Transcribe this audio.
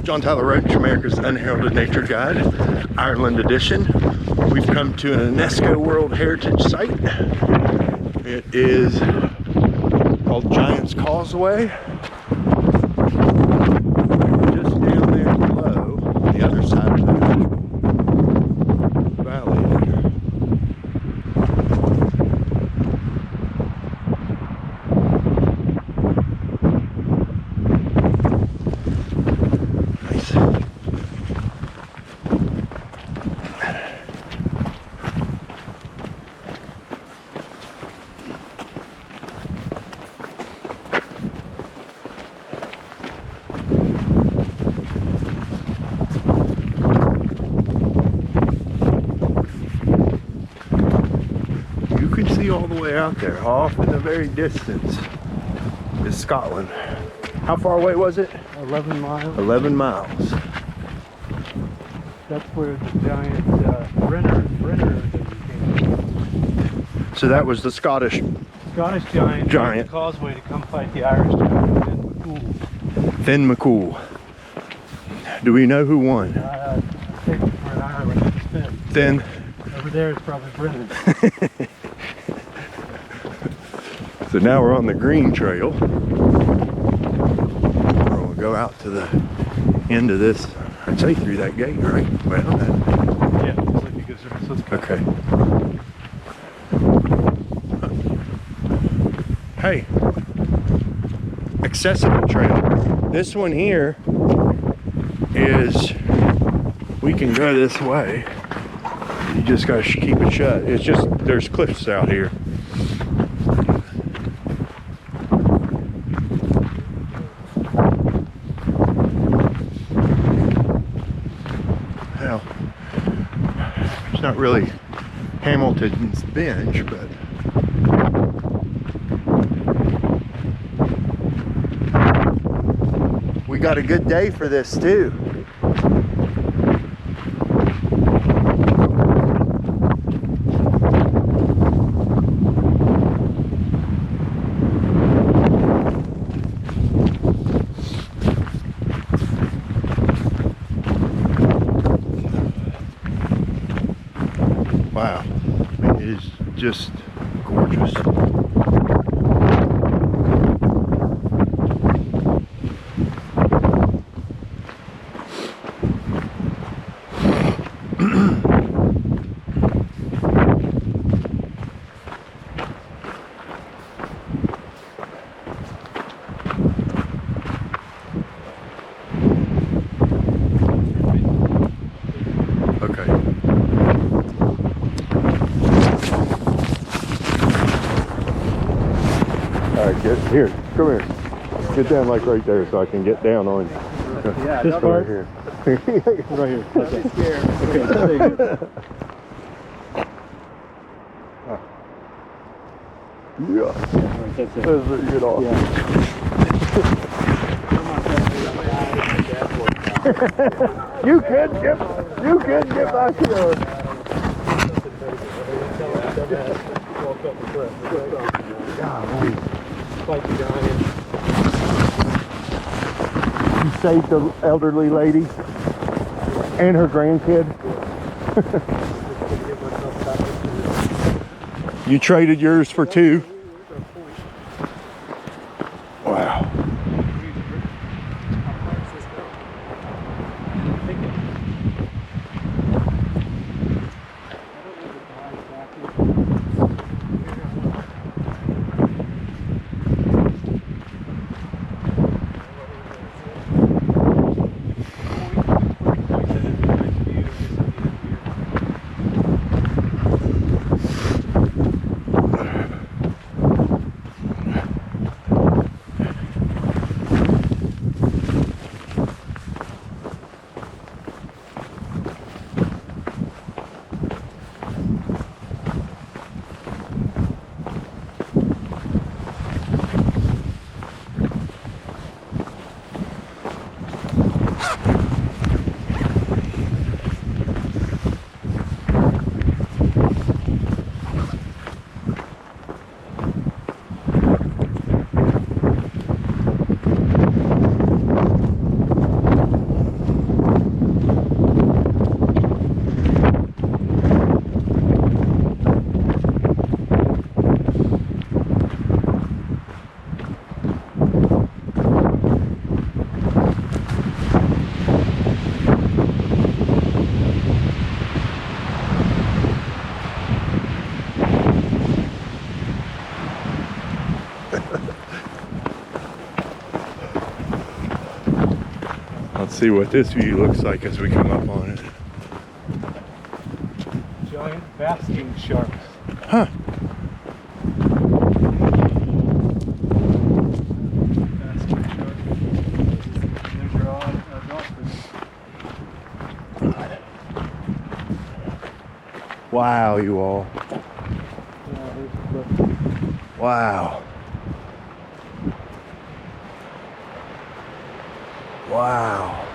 John Tyler Roach, America's Unheralded Nature Guide, Ireland edition. We've come to an UNESCO World Heritage Site. It is called Giant's Causeway. Just down there below, on the other side of the valley. All the way out there, off in the very distance, is Scotland. How far away was it? 11 miles. 11 miles. That's where the giant Brenner came. So that was the Scottish giant. The causeway to come fight the Irish giant, Finn McCool. Do we know who won? I think we're in Ireland. It's Finn. Over there is probably Brennan. So now we're on the green trail. We'll go out to the end of this. I'd say through that gate, right? Well, yeah, looks like it goes there. So let's go. Okay. Hey, accessible trail. This one here is, we can go this way. You just gotta keep it shut. It's just, there's cliffs out here. Well, it's not really Hamilton's Bench, but we got a good day for this too. Wow, it is just gorgeous. Okay. All right, get here. Come here. Get down like right there so I can get down on you. Yeah, this part? Right here. Right here. Okay. Scared. Okay, stay here. Yeah. That's it. That's what you get off. Yeah. You can get back here. Golly. Fight the giant. You saved the elderly lady and her grandkid. You traded yours for two. Wow. Let's see what this view looks like as we come up on it. Giant basking sharks. Huh. Basking sharks. There's your dolphins. Wow, you all. Yeah, there's the cliff. Wow. Wow.